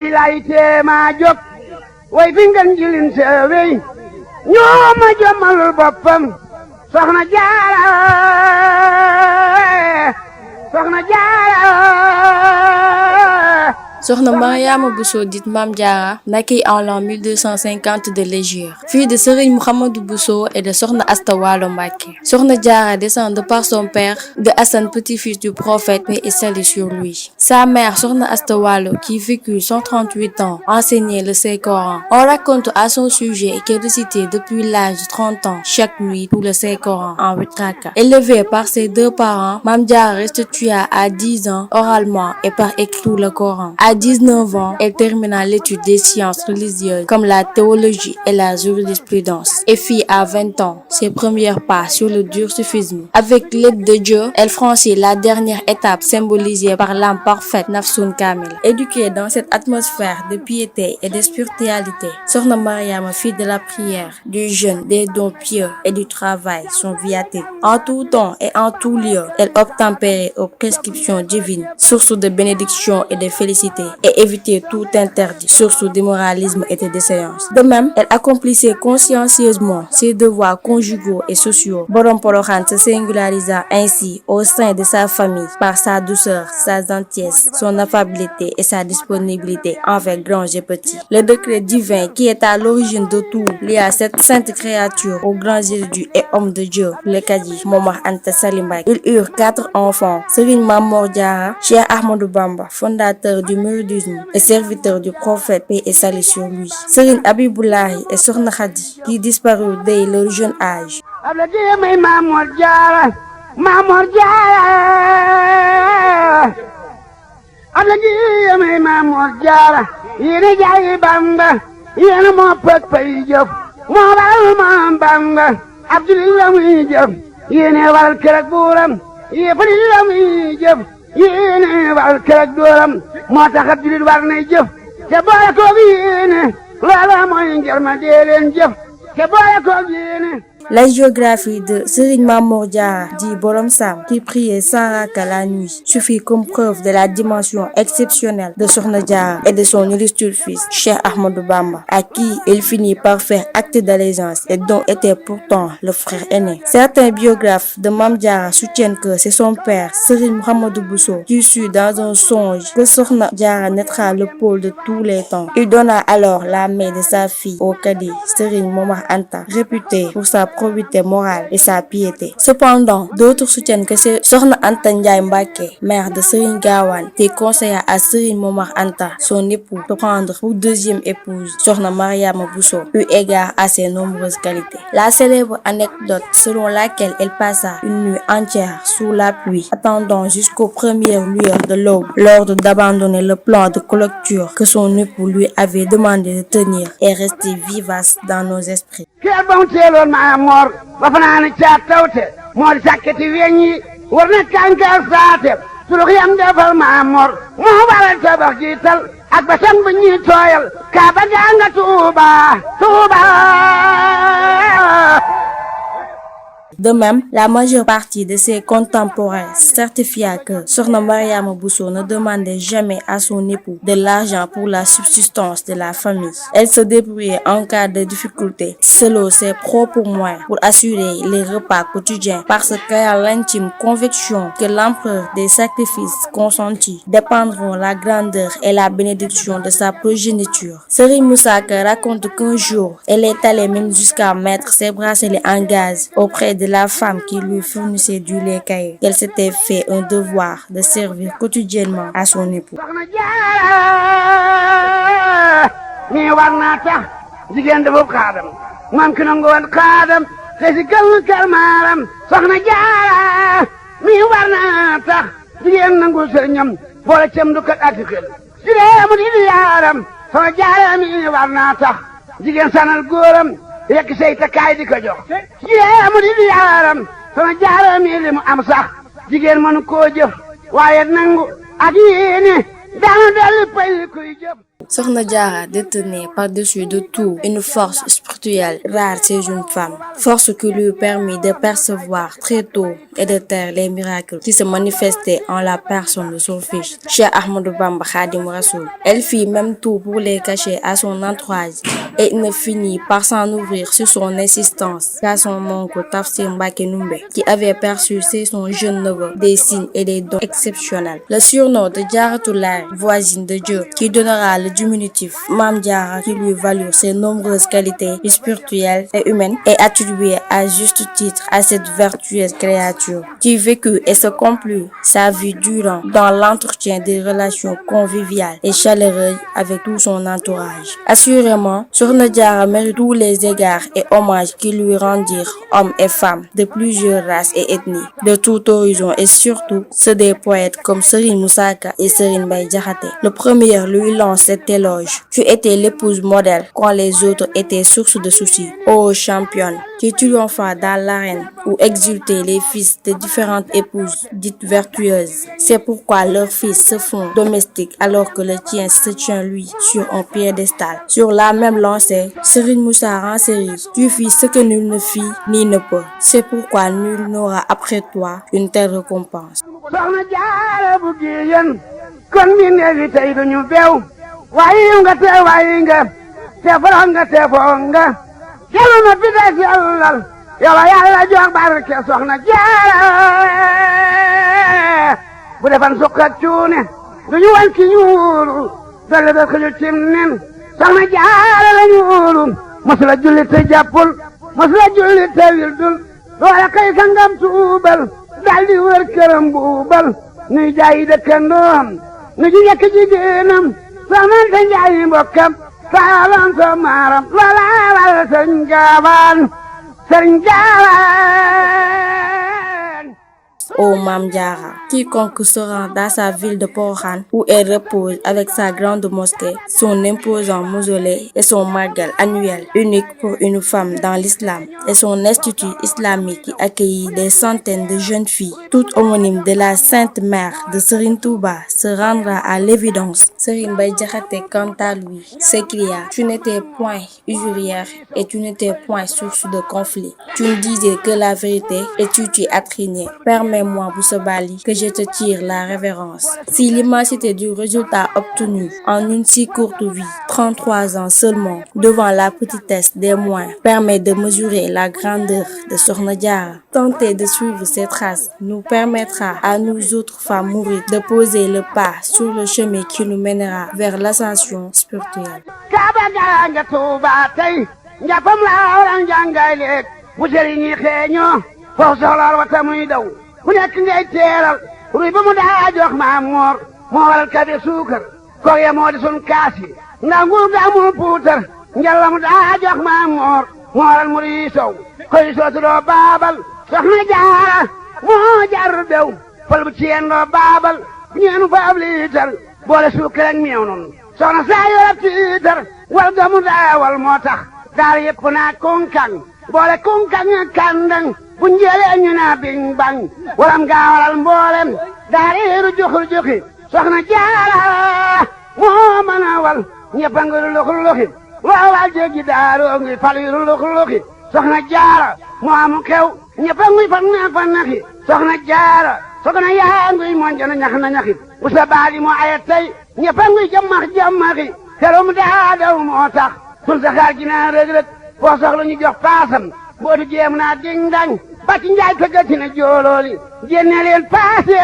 Ilaite ma jóg way fi ngeen jilin seewey ñoo ma jëmalul boppam soxna Jaara Sokhna Mariama Bousso dite Mame Diarra naquit en l'an 1250 de l'Hégire, fille de Serigne Mouhamadou Bousso et de Sokhna Asta Walo Mbacké. Sokhna Diarra descend de par son père de Hassan, petit-fils du prophète, paix et salut sur lui. Sa mère, Sokhna Asta Walo, qui vécut 138 ans, enseignait le Saint-Coran. On raconte à son sujet qu'elle récitait depuis l'âge de 30 ans, chaque nuit, tout le Saint-Coran en 8 rakas. Élevée par ses deux parents, Mame Diarra restitua à 10 ans oralement et par écrit le Coran. À 19 ans, elle termina l'étude des sciences religieuses comme la théologie et la jurisprudence et fit à 20 ans ses premiers pas sur le dur soufisme. Avec l'aide de Dieu, elle franchit la dernière étape symbolisée par l'âme parfaite Nafsun Kamil. Éduquée dans cette atmosphère de piété et de spiritualité, Sokhna Mariama fit de la prière, du jeûne, des dons pieux et du travail son viatique. En tout temps et en tout lieu, elle obtempérait aux prescriptions divines, source de bénédictions et de félicité, et éviter tout interdit, source d'immoralisme et de déséance. De même, elle accomplissait consciencieusement ses devoirs conjugaux et sociaux. Borom Porokhane se singularisa ainsi au sein de sa famille par sa douceur, sa gentillesse, son affabilité et sa disponibilité envers grands et petits. Le décret divin qui est à l'origine de tout lia cette sainte créature au grand Jésus et homme de Dieu, le Kadi Momar Anta Sali Mbacké. Ils eurent 4 enfants: Serigne Mame Mor Diarra, Cheikh Ahmadou Bamba, fondateur du mouridisme et serviteur du prophète, paix et salut sur lui, Serigne Habiboulahi et Sokhna Khady, qui disparut dès leur jeune âge. yéena jaayi Bamba yéena moo pëg pay jëf moo waral Maam Bamba Abdul la muy jëf yéena waral kër ak buuram yéefari la muy jëf yéena waral kër ak dooram moo tax Abdul war nay jëf te boole koog yéene loola mooy njërma dee leen jëf te boole koog yéene. La géographie de Serigne Mame Mor Diarra, dit Borom Sam, qui priait 100 rakas la nuit, suffit comme preuve de la dimension exceptionnelle de Sokhna Diarra et de son illustre fils, Cheikh Ahmadou Bamba, à qui il finit par faire acte d'allégeance et dont était pourtant le frère aîné. Certains biographes de Mame Diarra soutiennent que c'est son père, Serigne Mouhamadou Bousso, qui sut dans un songe que Sokhna Diarra naîtra le pôle de tous les temps. Il donna alors la main de sa fille au Kadi, Serigne Momar Anta, réputé pour sa probité morale et sa piété. Cependant, d'autres soutiennent que c'est Sokhna Anta Ndiaye Mbacké, mère de Serigne Gawane, qui conseilla à Serigne Momar Anta, son époux, de prendre pour deuxième épouse Sokhna Mariama Bousso, eu égard à ses nombreuses qualités. La célèbre anecdote selon laquelle elle passa une nuit entière sous la pluie, attendant jusqu'aux premières lueurs de l'aube, l'ordre d'abandonner le plan de clôture que son époux lui avait demandé de tenir, est restée vivace dans nos esprits. Mor ba fanaane caat tawte moo di sàkketi weñ yi war na kànkaar saate sulux yam defal Maam Mor moo waral tabax jiital ak ba san ba ñuy tooyal kaaba gaa nga Tuuba De même, la majeure partie de ses contemporains certifia que Sokhna Mariama Bousso ne demandait jamais à son époux de l'argent pour la subsistance de la famille. Elle se débrouillait en cas de difficulté selon ses propres moyens pour assurer les repas quotidiens parce qu'elle a l'intime conviction que l'empereur des sacrifices consentis dépendront la grandeur et la bénédiction de sa progéniture. Serigne Moussa Ka raconte qu'un jour, elle est allée même jusqu'à mettre ses bracelets en gaz auprès de la femme qui lui fournissait du lait caillé, qu'elle s'était fait un devoir de servir quotidiennement à son époux. mi war naa tax jigéen dafa xaadam moom ki nangu woon xaadam te si kal maaram Sokhna Jaara mi war naa tax jigéen nangu sëriñam boole cem du kat ati xel si dee mu di yaaram Sokhna Jaara mi war naa tax jigéen sanal góoram yekk say takkaay di ko jox jigéen mu di yaaram Sokhna Jaara mi li mu am sax jigéen mënu koo jëf waaye nangu ak yéene daana dolli pay kuy jëf. Sokhna Diarra détenait par-dessus de tout une force spirituelle rare chez une femme, force qui lui permit de percevoir très tôt et de taire les miracles qui se manifestaient en la personne de son fils, Cheikh Ahmadou Bamba Khadim Rassoul. Elle fit même tout pour les cacher à son entourage et ne finit par s'en ouvrir sur son insistance qu'à son oncle Tafsir Mbacké Ndoumbé, qui avait perçu chez son jeune neveu des signes et des dons exceptionnels. Le surnom de Diaratoulaye, voisine de Dieu, qui donnera le diminutif Mame Diarra qui lui valut ses nombreuses qualités spirituelles et humaines, est attribué à juste titre à cette vertueuse créature qui vécut et se complut sa vie durant dans l'entretien des relations conviviales et chaleureuses avec tout son entourage. Assurément, Sokhna Diarra mérite tous les égards et hommages qui lui rendirent hommes et femmes de plusieurs races et ethnies, de tout horizon et surtout ceux des poètes comme Serigne Moussa Ka et Serigne Mbaye Diakhaté. Le premier lui lance cet éloge: tu étais l'épouse modèle quand les autres étaient source de soucis. Ô championne, qui triompha dans l'arène où exultaient les fils de différentes épouses dites vertueuses. C'est pourquoi leurs fils se font domestiques alors que le tien se tient lui sur un piédestal. Sur la même lancée, Serigne Moussa renchérit: tu fis ce que nul ne fit ni ne peut. C'est pourquoi nul n'aura après toi une telle récompense. Sokhna Diarra bu giyen kon mi neefi tey duñu beew waayi nga te forox nga te foog nga jelu na fi des yàllal yow yàlla jox barke Sokhna Diarra bu defan sukk ak cuune duñu wan ki ñuulu dolle dal xëju cim nen Sokhna Diarra la ñuulu mosula julli te jàppul mosula julli te wildul loola kay sangam tuubal daldi wër këram buubal nuy jaayi dëkkandoom nu ji yekk jigéenam soxnante njaayi mbokkam saalam so maaram loola wal sëriñ Gaawaan Ô Mame Diarra, quiconque se rend dans sa ville de Porokhane où elle repose avec sa grande mosquée, son imposant mausolée et son magal annuel unique pour une femme dans l'islam et son institut islamique qui accueillit des centaines de jeunes filles, toutes homonymes de la Sainte Mère de Serigne Touba, se rendra à l'évidence. Serigne Mbaye Diakhaté, quant à lui, s'écria: tu n'étais point usurière et tu n'étais point source de conflit. Tu ne disais que la vérité et tu t'y attrignais. Permets-moi, Bousso Bali, que je te tire la révérence. Si l'immensité du résultat obtenu en une si courte vie, 33 ans seulement, devant la petitesse des moyens, permet de mesurer la grandeur de Sokhna Diarra, tenter de suivre ses traces nous permettra à nous autres femmes mourides de poser le pas sur le chemin qui nous mènera vers l'ascension spirituelle. ku nekk ngay teeral ruy ba mu daa jox Maam Moor moo waral kabe suukar koog ya moo di sun kaas yi ndax nguur daa amul puutar njalla mu daa jox Maam Moor moo waral mu rii sow koy sootu doo baabal Sokhna Diarra moo jar bew fal bu ci yeen doo baabal ñeenu fa ab liitar boole suukar ak meew noonu soxna saa yorab tiitar wal ga mu daa wal moo tax daara yëpp naa kunkang boole kunkang ak kandang bu njëlee ñu naa biñ bañ waram gaa waral mboolem daariiru juxur juxi Sokhna Diarra moo mën a wal ñëpp a ngi luxur luxi loo wal jéggi daaroo ngi fal yu luxur luxi Sokhna Diarra moo amu xew ñëpp a ngi fan na fan naxi Sokhna Diarra soxna yaa ngi monjana ñax na ñaxi bu sa baali moo aye tey ñëpp a ngi jamax jamaxi terum daa daw moo tax sun saxaar gi naa rëg rëg foo soxla ñu jox paasam boo du jéem naa ding dang ba ci njaay tëggati na joolooli génne leen paase